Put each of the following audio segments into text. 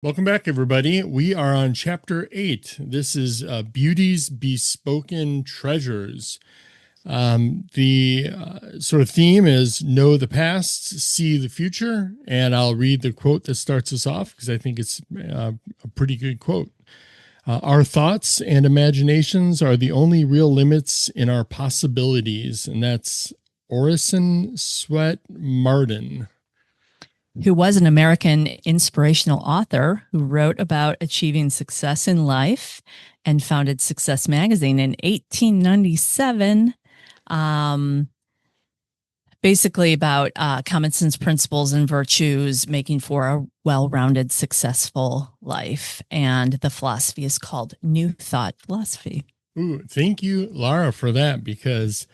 Welcome back, everybody. We are on chapter 8. This is Beauty's Bespoken Treasures. The sort of theme is know the past, see the future. And I'll read the quote that starts us off because I think it's a pretty good quote. Our thoughts and imaginations are the only real limits in our possibilities. And that's Orison Swett Marden, who was an American inspirational author who wrote about achieving success in life and founded Success Magazine in 1897. Basically about common sense principles and virtues, making for a well-rounded, successful life. And the philosophy is called New Thought philosophy. Ooh, thank you, Lara, for that, because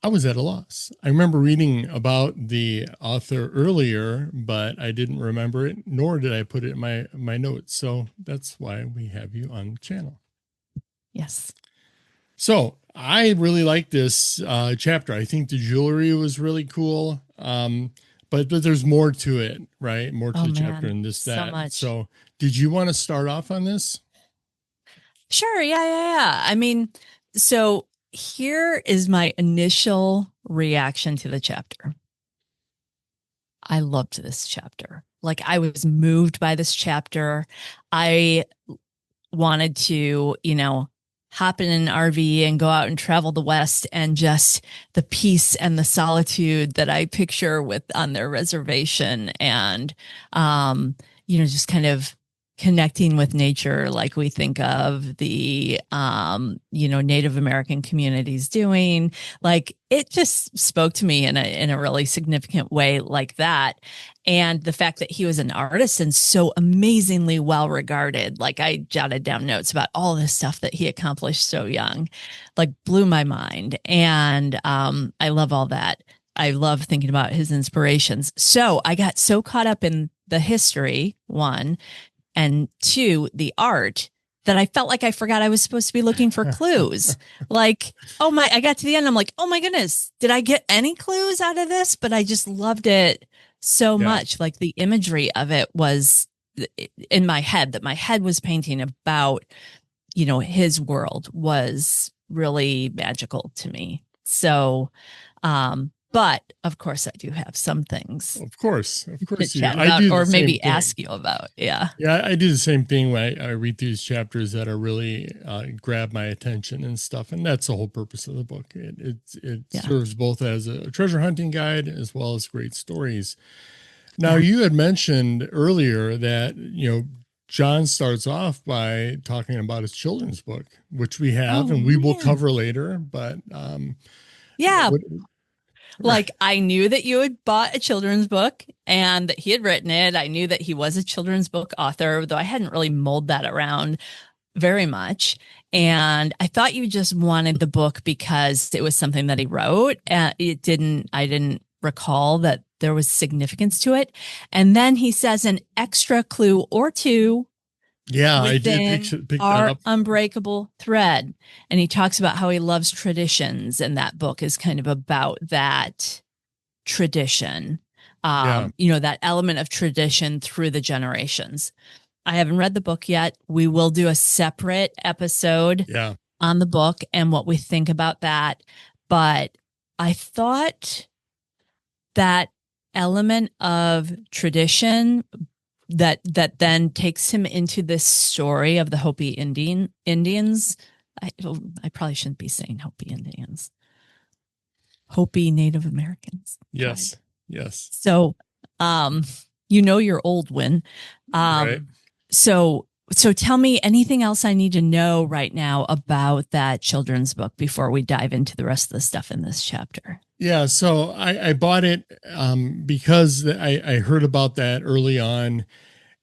I was at a loss. I remember reading about the author earlier, but I didn't remember it, nor did I put it in my notes. So that's why we have you on the channel. Yes. So I really like this chapter. I think the jewelry was really cool. But there's more to it, right? More to the chapter and this, that. So much. So did you want to start off on this? Sure. Yeah. I mean, so here is my initial reaction to the chapter. I loved this chapter. Like, I was moved by this chapter. I wanted to, hop in an RV and go out and travel the West, and just the peace and the solitude that I picture on their reservation, and, just kind of connecting with nature like we think of the, Native American communities doing. Like, it just spoke to me in a really significant way like that. And the fact that he was an artist and so amazingly well regarded, like, I jotted down notes about all this stuff that he accomplished so young, like, blew my mind. And I love all that. I love thinking about his inspirations. So I got so caught up in the history, one, and two, the art, that I felt like I forgot I was supposed to be looking for clues. Like, I got to the end. I'm like, oh my goodness, did I get any clues out of this? But I just loved it so much. Like, the imagery of it was in my head, that my head was painting about, his world was really magical to me. So, but of course I do have some things. Of course you do, or maybe ask you about. Yeah. I do the same thing when I read these chapters that are really grab my attention and stuff. And that's the whole purpose of the book. It serves both as a treasure hunting guide as well as great stories. Now, you had mentioned earlier that, John starts off by talking about his children's book, which we have and we will cover later. But like, I knew that you had bought a children's book and that he had written it. I knew that he was a children's book author, though I hadn't really mulled that around very much. And I thought you just wanted the book because it was something that he wrote. I didn't recall that there was significance to it. And then he says an extra clue or two. Yeah, I did pick that Our up. Unbreakable Thread. And he talks about how he loves traditions. And that book is kind of about that tradition, that element of tradition through the generations. I haven't read the book yet. We will do a separate episode on the book and what we think about that. But I thought that element of tradition that then takes him into this story of the Hopi Indians. I probably shouldn't be saying Hopi Indians. Hopi Native Americans. Yes. Right. Yes. So, you're old, Win. Right. So tell me anything else I need to know right now about that children's book before we dive into the rest of the stuff in this chapter. Yeah, so I bought it because I heard about that early on,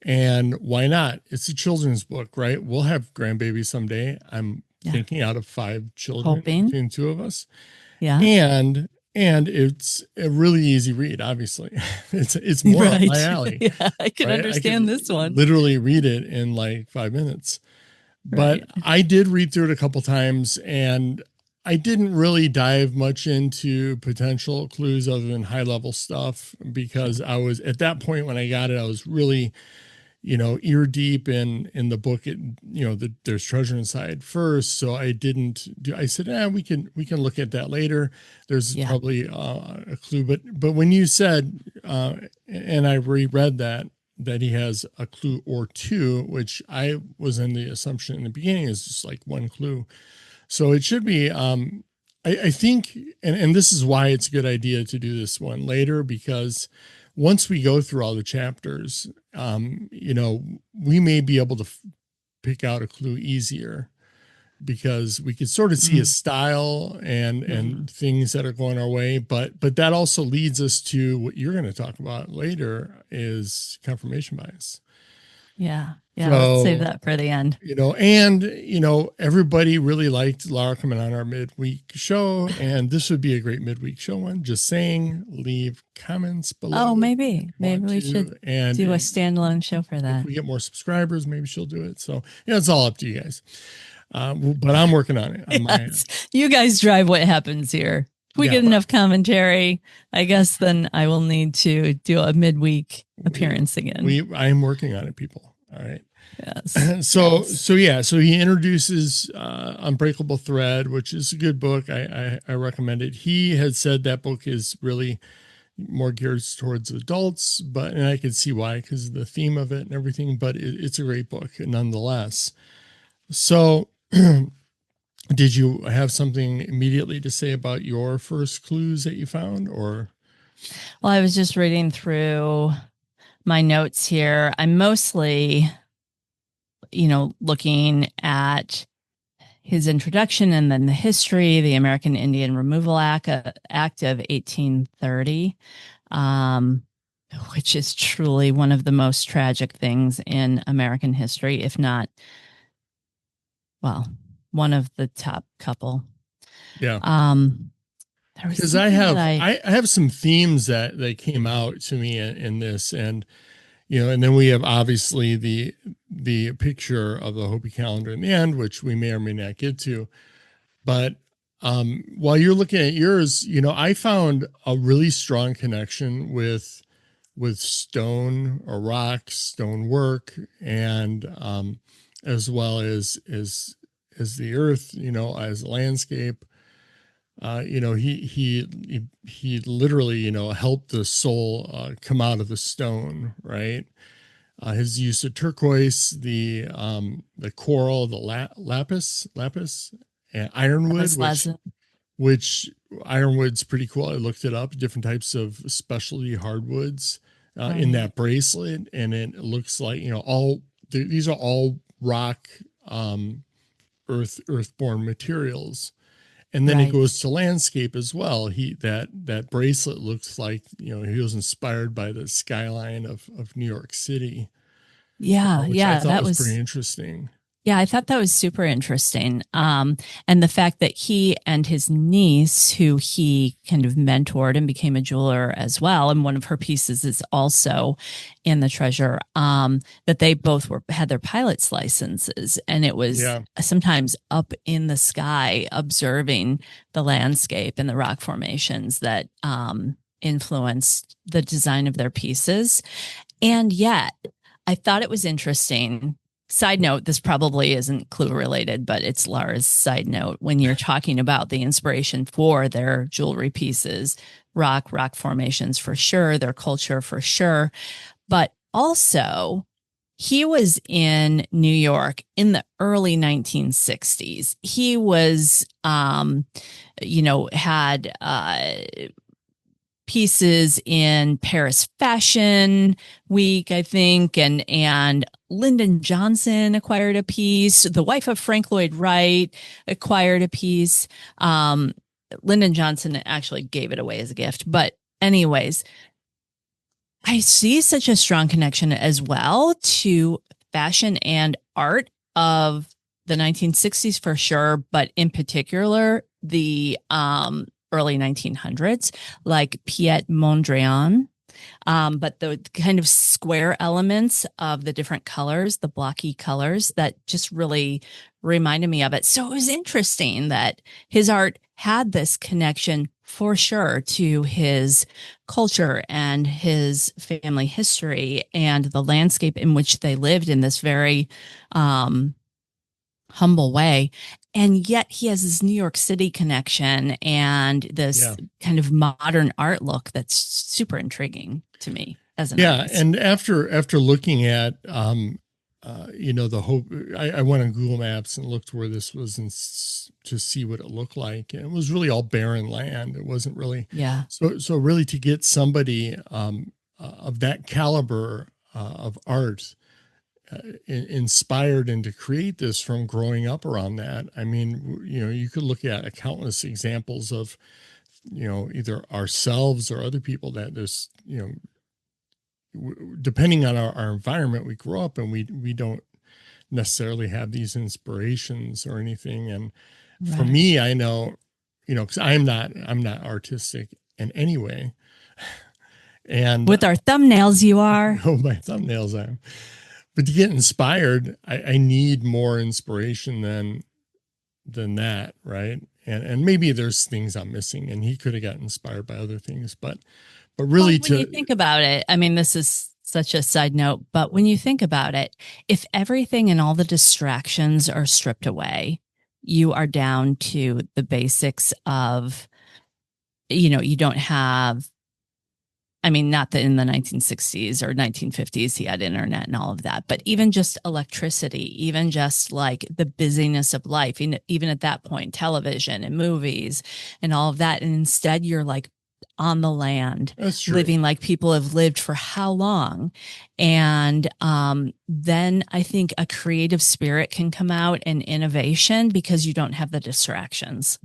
and why not? It's a children's book, right? We'll have grandbabies someday. I'm thinking out of 5 children between 2 of us. Yeah, and it's a really easy read. Obviously, it's more up my alley. Yeah, I can understand this one. Literally read it in like 5 minutes, but I did read through it a couple times and I didn't really dive much into potential clues other than high level stuff because I was at that point when I got it, I was really, ear deep in the book, there's treasure inside first. So I didn't do, I said, we can look at that later. There's probably a clue, but when you said, and I reread that he has a clue or two, which I was in the assumption in the beginning is just like one clue. So it should be, I think, and this is why it's a good idea to do this one later, because once we go through all the chapters, we may be able to pick out a clue easier because we could sort of see a style and things that are going our way. But that also leads us to what you're going to talk about later is confirmation bias. Yeah. Yeah. So, let's save that for the end. Everybody really liked Lara coming on our midweek show, and this would be a great midweek show one. Just saying, leave comments below. Oh, maybe we should do a standalone show for that. If we get more subscribers, maybe she'll do it. So it's all up to you guys. But I'm working on it. Yes. You guys drive what happens here. If we get enough commentary, I guess then I will need to do a midweek appearance again. I am working on it, people. All right. Yes. So he introduces Unbreakable Thread, which is a good book. I recommend it. He had said that book is really more geared towards adults, and I could see why, because of the theme of it and everything, but it's a great book nonetheless. So did you have something immediately to say about your first clues that you found, or? Well, I was just reading through my notes here. I'm mostly, looking at his introduction and then the history, the American Indian Removal Act of 1830, which is truly one of the most tragic things in American history, if not, one of the top couple. Yeah. Because I have some themes that came out to me in this, and and then we have obviously the picture of the Hopi calendar in the end, which we may or may not get to. But while you're looking at yours, I found a really strong connection with stone or rock, stone work, and as well as the earth, as a landscape. He literally, helped the soul come out of the stone, right? His use of turquoise, the coral, the lapis, and ironwood, which ironwood's pretty cool. I looked it up, different types of specialty hardwoods in that bracelet, and it looks like these are all rock, earthborn materials. And then it goes to landscape as well. That bracelet looks like, he was inspired by the skyline of New York City. Yeah. I thought was pretty interesting. Yeah, I thought that was super interesting. And the fact that he and his niece, who he kind of mentored and became a jeweler as well, and one of her pieces is also in the treasure, that they both had their pilot's licenses, and it was sometimes up in the sky observing the landscape and the rock formations that influenced the design of their pieces. And yet, I thought it was interesting. Side note, this probably isn't clue related, but it's Lara's side note. When you're talking about the inspiration for their jewelry pieces, rock formations for sure, their culture for sure. But also, he was in New York in the early 1960s. He was, had pieces in Paris Fashion Week, I think, and Lyndon Johnson acquired a piece. The wife of Frank Lloyd Wright acquired a piece. Lyndon Johnson actually gave it away as a gift. But anyways, I see such a strong connection as well to fashion and art of the 1960s for sure, but in particular, the early 1900s, like Piet Mondrian. But the kind of square elements of the different colors, the blocky colors, that just really reminded me of it. So it was interesting that his art had this connection for sure, to his culture and his family history and the landscape in which they lived in this very humble way. And yet he has this New York City connection and this kind of modern art look that's super intriguing to me as an artist. And after looking at the Hopi, I went on Google Maps and looked where this was to see what it looked like. And it was really all barren land. It wasn't really. Yeah. So really to get somebody of that caliber of art inspired and to create this from growing up around that. I mean, you could look at countless examples of, either ourselves or other people that there's, depending on our environment we grow up and we don't necessarily have these inspirations or anything. And for me, I know, because I'm not artistic in any way. And with our thumbnails, you are. Oh, my thumbnails are. But to get inspired, I need more inspiration than that, right? And maybe there's things I'm missing, and he could have gotten inspired by other things, but really, when you think about it, I mean, this is such a side note, but when you think about it, if everything and all the distractions are stripped away, you are down to the basics of, you don't have. I mean, not that in the 1960s or 1950s he had internet and all of that, but even just electricity, even just like the busyness of life, even at that point, television and movies and all of that. And instead you're like on the land, living like people have lived for how long. And then I think a creative spirit can come out and innovation because you don't have the distractions.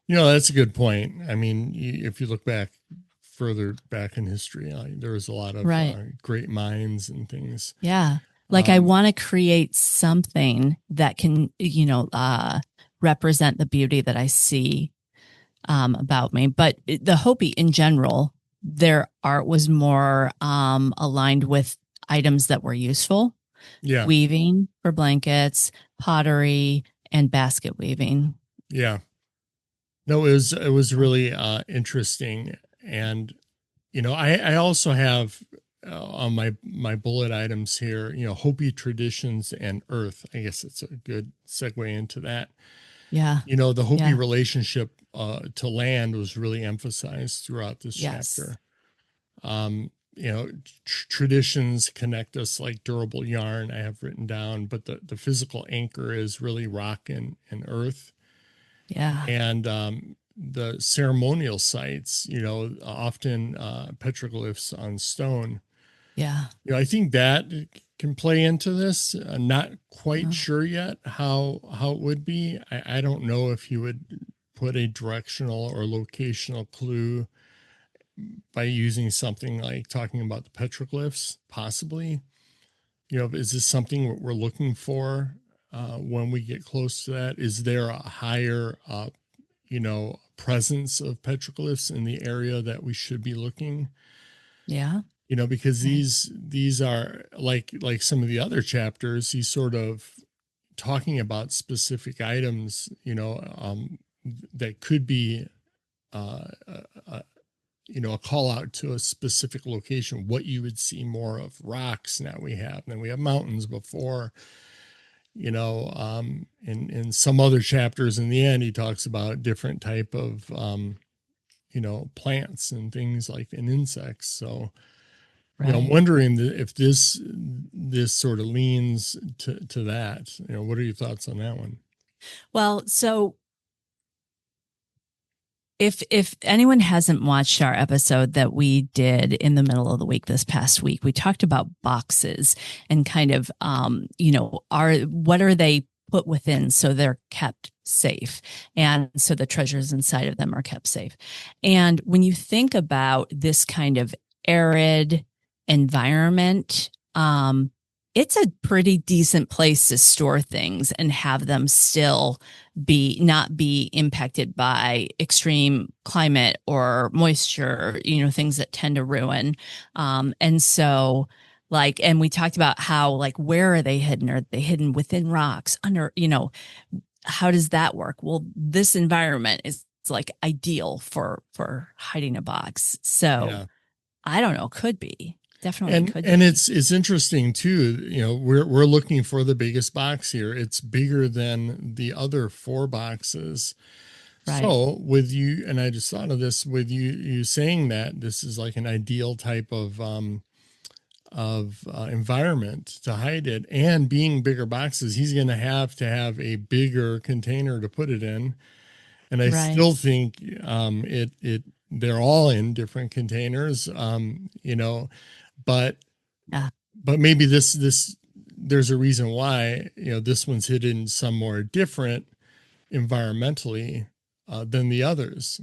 That's a good point. I mean, if you look further back in history, there was a lot of great minds and things. Yeah. Like I want to create something that can, represent the beauty that I see about me. But the Hopi in general, their art was more aligned with items that were useful. Yeah. Weaving for blankets, pottery, and basket weaving. Yeah. No, it was really interesting. And, I also have on my bullet items here, Hopi traditions and earth. I guess it's a good segue into that. Yeah. The Hopi relationship to land was really emphasized throughout this chapter. Traditions connect us like durable yarn, I have written down, but the physical anchor is really rock and earth. Yeah. And the ceremonial sites, often petroglyphs on stone. Yeah. I think that can play into this. I'm not quite sure yet how it would be. I don't know if you would put a directional or locational clue by using something like talking about the petroglyphs, possibly. Is this something we're looking for when we get close to that? Is there a higher presence of petroglyphs in the area that we should be looking? Yeah. Because these are like some of the other chapters, he's sort of talking about specific items, that could be, a call out to a specific location, what you would see more of. Rocks now we have, then we have mountains before. In some other chapters in the end, he talks about different type of, plants and things like and insects. So, I'm wondering if this sort of leans to that. What are your thoughts on that one? Well, so if anyone hasn't watched our episode that we did in the middle of the week this past week, we talked about boxes and kind of what are they put within so they're kept safe, and so the treasures inside of them are kept safe. And when you think about this kind of arid environment, it's a pretty decent place to store things and have them still not be impacted by extreme climate or moisture, things that tend to ruin. And so and we talked about how, where are they hidden? Are they hidden within rocks under, how does that work? Well, this environment is like ideal for hiding a box. So I don't know, could be. Definitely could be. And it's interesting too, you know, we're looking for the biggest box here. It's bigger than the other 4 boxes. Right. So with you, and I just thought of this, with you saying that this is like an ideal type of environment to hide it, and being bigger boxes, he's going to have a bigger container to put it in. And I still think they're all in different containers, you know, but maybe this there's a reason why, you know, this one's hidden somewhere different environmentally than the others.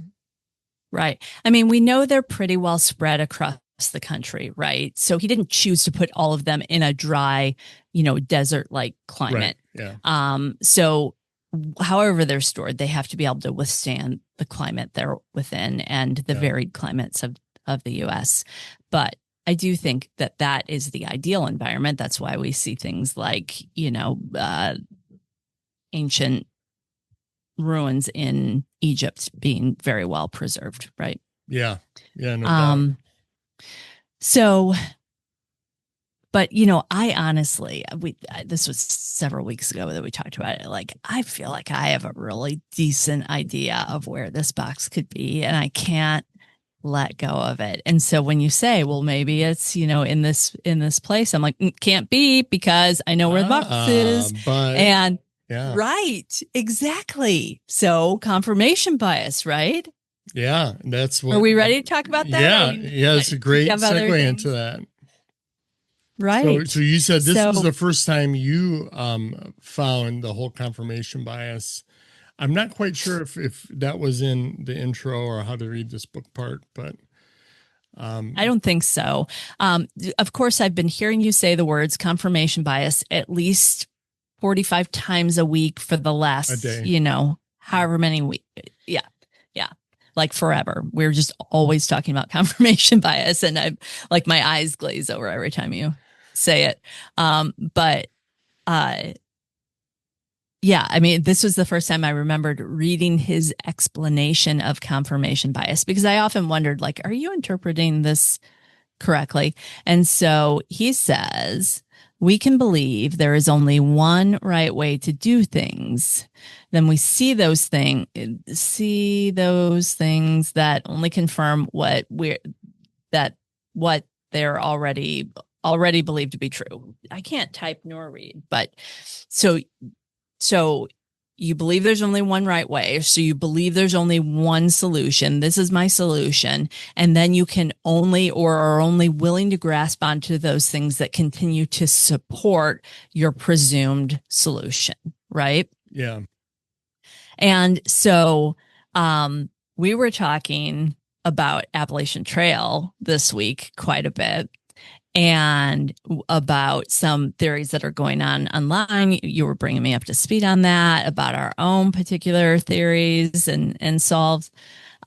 Right. I mean, we know they're pretty well spread across the country, right? So he didn't choose to put all of them in a dry, you know, desert-like climate. Right. Yeah. So however they're stored, they have to be able to withstand the climate they're within and the varied climates of the US. But I do think that is the ideal environment. That's why we see things like, you know, ancient ruins in Egypt being very well preserved, right? Yeah. Yeah. No doubt. So, but you know, I honestly, this was several weeks ago that we talked about it. Like, I feel like I have a really decent idea of where this box could be, and I can't let go of it. And so when you say, well, maybe it's, you know, in this place, I'm like, can't be, because I know where the box is. And right, exactly. So confirmation bias, right? Yeah, that's what. Are we ready to talk about that? Yeah, it's a great segue into that. Right. So you said this was the first time you found the whole confirmation bias. I'm not quite sure if that was in the intro or how to read this book part, but I don't think so. Of course, I've been hearing you say the words confirmation bias at least 45 times a week for the last, you know, however many weeks. Yeah. Like forever. We're just always talking about confirmation bias, and I'm like, my eyes glaze over every time you say it. Yeah, I mean, this was the first time I remembered reading his explanation of confirmation bias, because I often wondered, like, are you interpreting this correctly? And so he says, we can believe there is only one right way to do things. Then we see those things that only confirm what they're already believed to be true. I can't type nor read, but so you believe there's only one right way. So you believe there's only one solution. This is my solution. And then you can only, or are only willing to grasp onto those things that continue to support your presumed solution. Right? Yeah. And so we were talking about Appalachian Trail this week quite a bit, and about some theories that are going on online. You were bringing me up to speed on that, about our own particular theories and solves.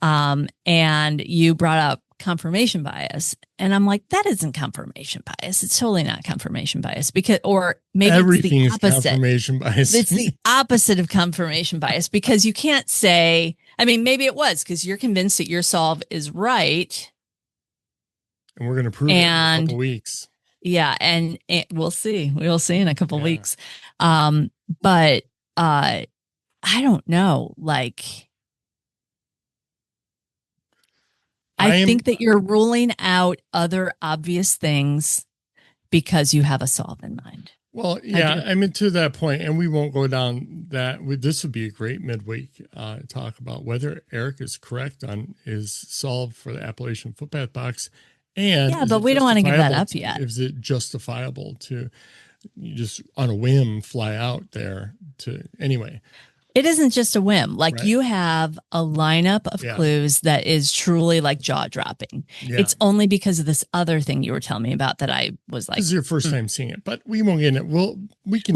And you brought up confirmation bias. And I'm like, that isn't confirmation bias. It's totally not confirmation bias, because, or maybe everything it's the opposite. Is confirmation bias. It's the opposite of confirmation bias, because you can't say, I mean, maybe it was because you're convinced that your solve is right. And we're going to prove it in a couple weeks. Yeah. And we'll see. We'll see in a couple weeks. But I don't know. Like, I think that you're ruling out other obvious things because you have a solve in mind. Well, yeah, I mean, to that point, and we won't go down that. This would be a great midweek talk about whether Erik is correct on his solve for the Appalachian footpath box. And yeah, but we don't want to give that up yet. Is it justifiable to just on a whim fly out there to anyway? It isn't just a whim. Like, you have a lineup of clues that is truly like jaw dropping. Yeah. It's only because of this other thing you were telling me about that I was like, this is your first time seeing it, but we won't get in it. We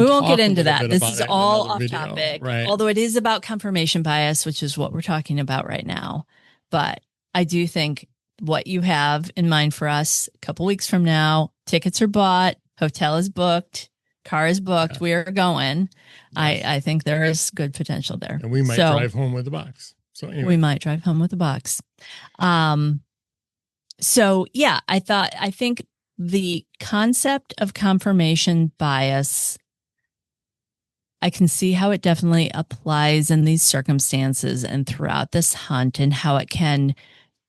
won't get into that. This is all off topic, right? Although it is about confirmation bias, which is what we're talking about right now. But I do think what you have in mind for us a couple weeks from now, tickets are bought, hotel is booked, car is booked. Yeah. We are going. Yes. I think there is good potential there. And we might drive home with the box. So anyway, we might drive home with a box. So yeah, I think the concept of confirmation bias, I can see how it definitely applies in these circumstances and throughout this hunt, and how it can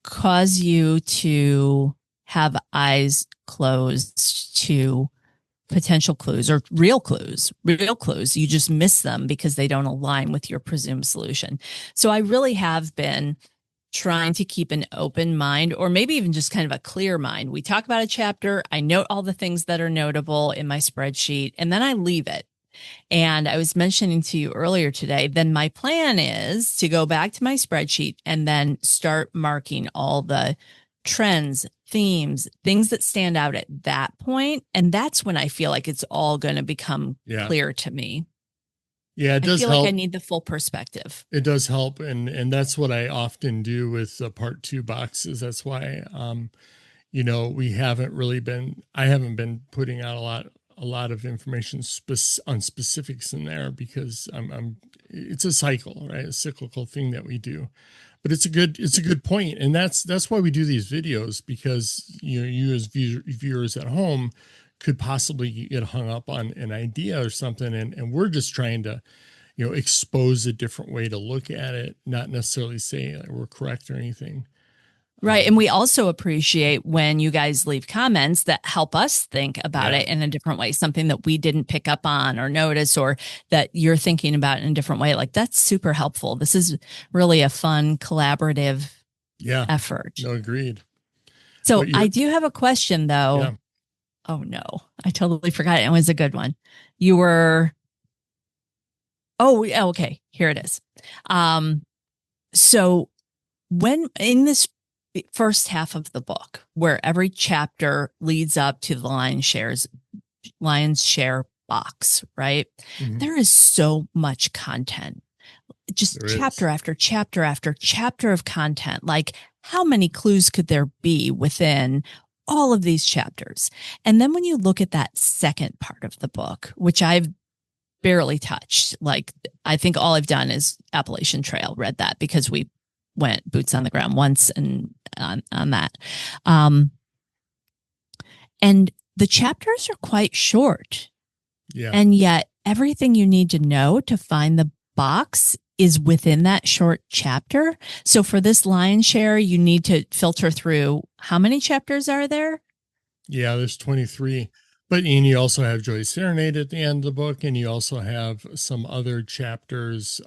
cause you to have eyes closed to potential clues or real clues. You just miss them because they don't align with your presumed solution. So I really have been trying to keep an open mind, or maybe even just kind of a clear mind. We talk about a chapter, I note all the things that are notable in my spreadsheet, and then I leave it. And I was mentioning to you earlier today, then my plan is to go back to my spreadsheet and then start marking all the trends, themes, things that stand out at that point. And that's when I feel like it's all going to become clear to me. Yeah, it does help. Like I need the full perspective. It does help, and that's what I often do with the part 2 boxes. That's why, we haven't really been. I haven't been putting out a lot of information on specifics in there, because it's a cycle, right? A cyclical thing that we do. But it's a good point, and that's why we do these videos, because you as viewers at home could possibly get hung up on an idea or something, and we're just trying to expose a different way to look at it, not necessarily say we're correct or anything. Right. And we also appreciate when you guys leave comments that help us think about it in a different way, something that we didn't pick up on or notice, or that you're thinking about in a different way. Like, that's super helpful. This is really a fun, collaborative effort. No, agreed. So I do have a question, though. Yeah. Oh, no, I totally forgot. It was a good one. You were... Oh, okay. Here it is. So when in this first half of the book, where every chapter leads up to the lion's share box, right? Mm-hmm. There is so much content, just chapter after chapter after chapter of content. Like, how many clues could there be within all of these chapters? And then when you look at that second part of the book, which I've barely touched, like, I think all I've done is Appalachian Trail, read that because we went boots on the ground once and on that. And the chapters are quite short. Yeah. And yet everything you need to know to find the box is within that short chapter. So for this lion's share, you need to filter through, how many chapters are there? Yeah, there's 23. But you also have Joy's Serenade at the end of the book, and you also have some other chapters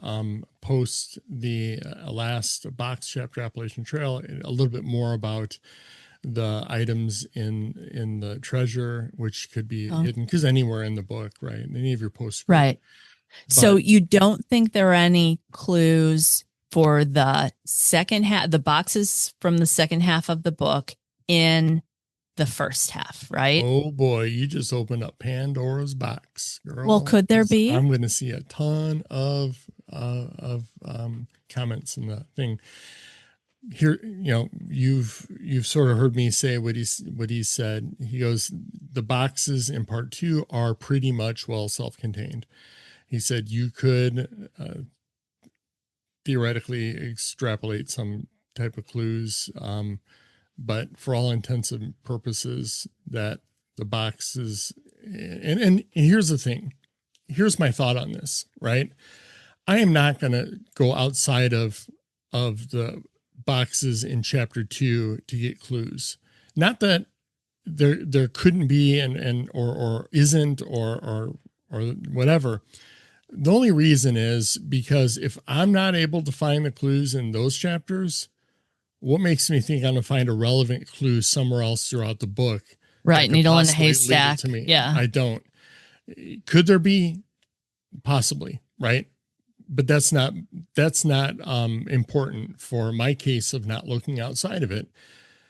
post the last box chapter, Appalachian Trail, a little bit more about the items in the treasure, which could be hidden, because anywhere in the book, right? Any of your posts. Right. But, so you don't think there are any clues for the second half, the boxes from the second half of the book in the first half, right? Oh boy, you just opened up Pandora's box, girl. Well, could there be? I'm going to see a ton of comments in the thing here. You've sort of heard me say what he said. He goes, the boxes in part 2 are pretty much self-contained. He said you could theoretically extrapolate some type of clues, but for all intents and purposes, that the boxes, and here's the thing, here's my thought on this, right? I am not going to go outside of the boxes in chapter 2 to get clues. Not that there couldn't be or isn't or whatever. The only reason is because if I'm not able to find the clues in those chapters, what makes me think I'm going to find a relevant clue somewhere else throughout the book? Right. Needle in a haystack. To me. Yeah. I don't. Could there be? Possibly. Right. But that's not important for my case of not looking outside of it.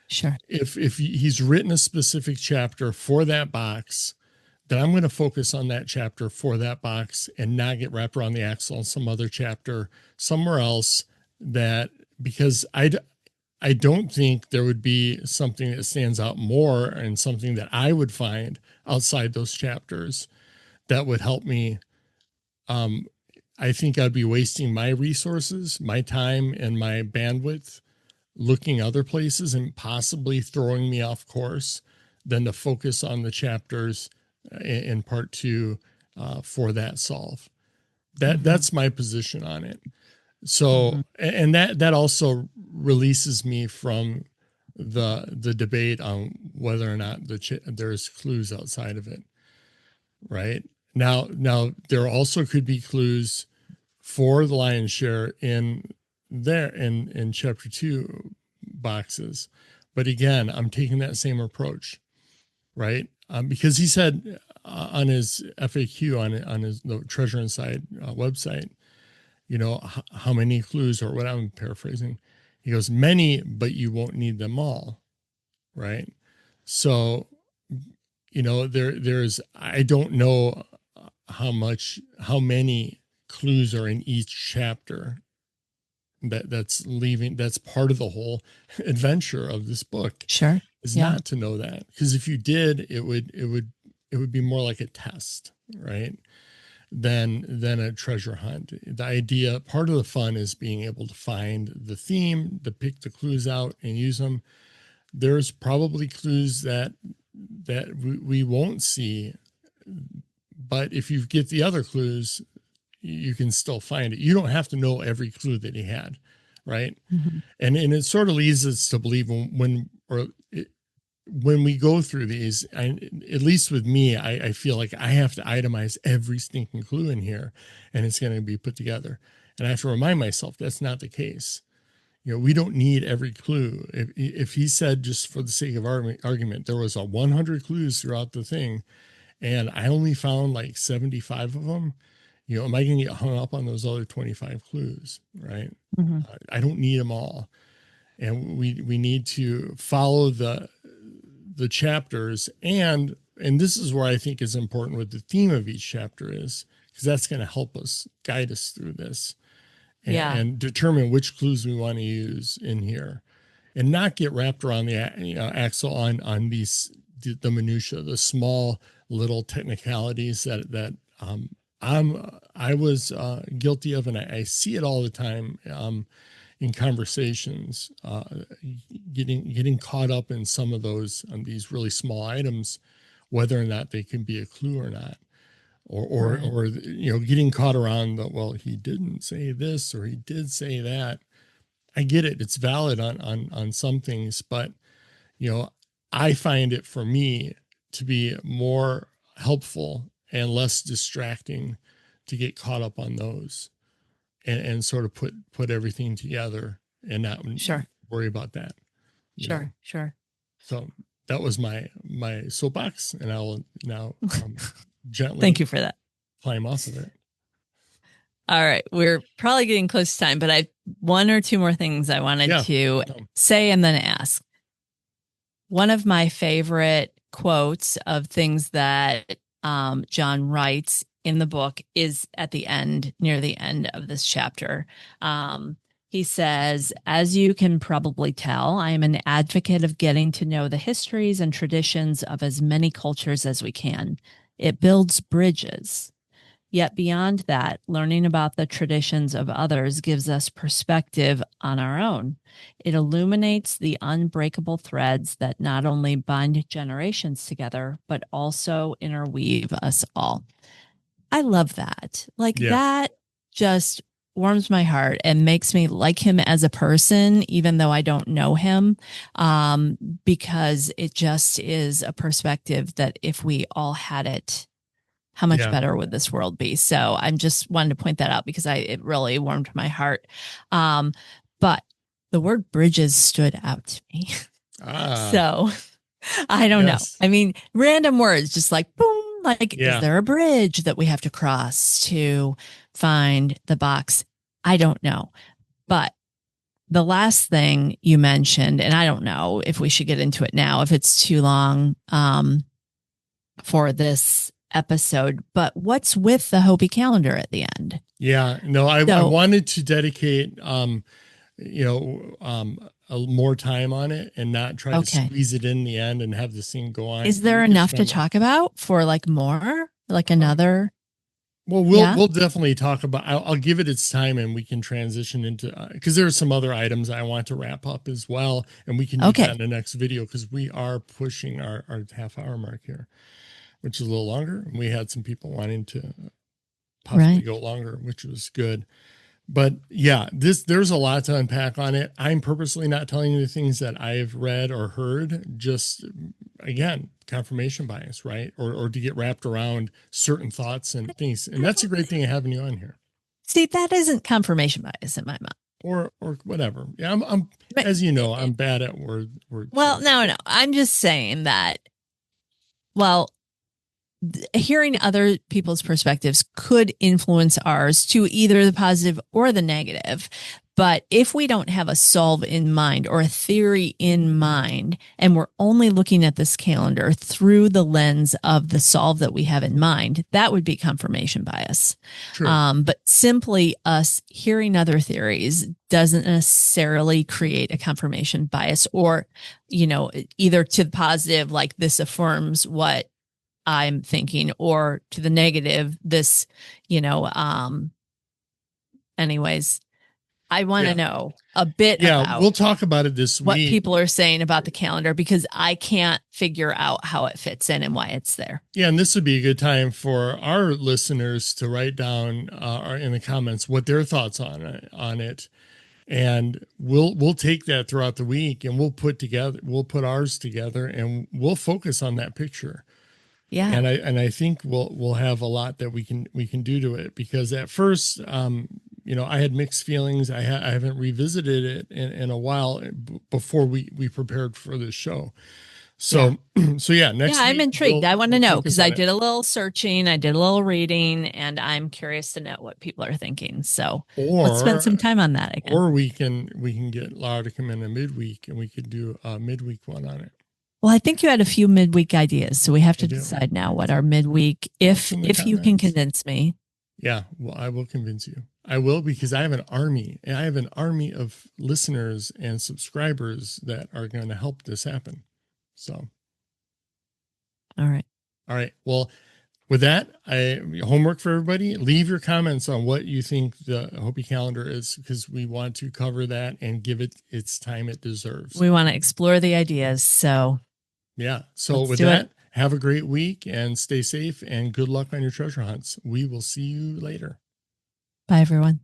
Sure. If he's written a specific chapter for that box, then I'm going to focus on that chapter for that box and not get wrapped around the axle on some other chapter somewhere else, because I don't think there would be something that stands out more and something that I would find outside those chapters that would help me. I think I'd be wasting my resources, my time, and my bandwidth looking other places and possibly throwing me off course than to focus on the chapters in part two for that solve. That's my position on it. So, and that also releases me from the debate on whether or not there's clues outside of it. Right now, there also could be clues for the lion's share in chapter 2 boxes, but again, I'm taking that same approach, right? Because he said on his FAQ on his the Treasure Inside website, how many clues, or what I'm paraphrasing, he goes, many, but you won't need them all, right? So, there's, I don't know how many clues are in each chapter that's part of the whole adventure of this book. Sure. Is not to know that, because if you did, it would be more like a test, right? Than a treasure hunt. The idea, part of the fun is being able to find the theme, to pick the clues out and use them. There's probably clues that we won't see, but if you get the other clues, you can still find it. You don't have to know every clue that he had, right? And it sort of leads us to believe when we go through these, at least with me, I feel like I have to itemize every stinking clue in here, and it's going to be put together. And I have to remind myself that's not the case. We don't need every clue. If he said, just for the sake of argument, there was 100 clues throughout the thing, and I only found like 75 of them, am I going to get hung up on those other 25 clues, right? I don't need them all. And we need to follow the chapters, and this is where I think is important what the theme of each chapter is, because that's going to help us guide us through this and determine which clues we want to use in here, and not get wrapped around the axle on these the minutia, the small little technicalities that I was guilty of, and I see it all the time in conversations, getting caught up in some of those these really small items, whether or not they can be a clue or not, or getting caught around the, well, he didn't say this or he did say that. I get it; it's valid on some things, but I find it for me to be more helpful and less distracting to get caught up on those. And sort of put everything together and not worry about that. Sure. So that was my soapbox, and I'll now gently thank you for that. Climb off of it. All right, we're probably getting close to time, but I have one or two more things I wanted to say and then ask. One of my favorite quotes of things that John writes in the book is at the end, near the end of this chapter. He says, as you can probably tell, I am an advocate of getting to know the histories and traditions of as many cultures as we can. It builds bridges. Yet beyond that, learning about the traditions of others gives us perspective on our own. It illuminates the unbreakable threads that not only bind generations together, but also interweave us all. I love that. That just warms my heart and makes me like him as a person, even though I don't know him, because it just is a perspective that if we all had it, how much better would this world be? So I'm just wanted to point that out because it really warmed my heart. But the word bridges stood out to me. So I don't know. I mean, random words, just like boom. Is there a bridge that we have to cross to find the box? I don't know. But the last thing you mentioned, and I don't know if we should get into it now, if it's too long for this episode, but what's with the Hopi calendar at the end? Yeah, no, I wanted to dedicate, more time on it and not try to squeeze it in the end and have the scene go on. Is there enough to talk about for more, another? Well, we'll definitely talk about. I'll give it its time, and we can transition into because there are some other items I want to wrap up as well, and we can do that in the next video because we are pushing our half-hour mark here, which is a little longer. We had some people wanting to possibly go longer, which was good. But yeah, there's a lot to unpack on it. I'm purposely not telling you the things that I've read or heard, just again, confirmation bias, right? Or to get wrapped around certain thoughts and things. And that's a great thing of having you on here. See, that isn't confirmation bias in my mind. Or whatever. Yeah, I'm as you know, I'm bad at word. Well, no. I'm just saying that, well, hearing other people's perspectives could influence ours to either the positive or the negative. But if we don't have a solve in mind or a theory in mind, and we're only looking at this calendar through the lens of the solve that we have in mind, that would be confirmation bias. But simply us hearing other theories doesn't necessarily create a confirmation bias, or, either to the positive, like this affirms what I'm thinking, or to the negative, this, anyways, I want to know a bit about, we'll talk about it this week, what people are saying about the calendar, because I can't figure out how it fits in and why it's there. Yeah. And this would be a good time for our listeners to write down in the comments what their thoughts on it. And we'll take that throughout the week, and we'll put ours together, and we'll focus on that picture. Yeah. And I think we'll have a lot that we can do to it, because at first, I had mixed feelings. I haven't revisited it in a while before we prepared for this show. So, next week, I'm intrigued. I want to know, because I did a little searching, I did a little reading, and I'm curious to know what people are thinking. So let's spend some time on that again. Or we can get Lara to come in a midweek, and we could do a midweek one on it. Well, I think you had a few midweek ideas, so we have to decide now what our midweek, if you can convince me. Yeah, well, I will convince you. I will, because I have an army, and I have an army of listeners and subscribers that are going to help this happen. So, all right. Well, with that, homework for everybody. Leave your comments on what you think the Hopi calendar is, because we want to cover that and give it its time it deserves. We want to explore the ideas. So, yeah. So with that, have a great week and stay safe, and good luck on your treasure hunts. We will see you later. Bye, everyone.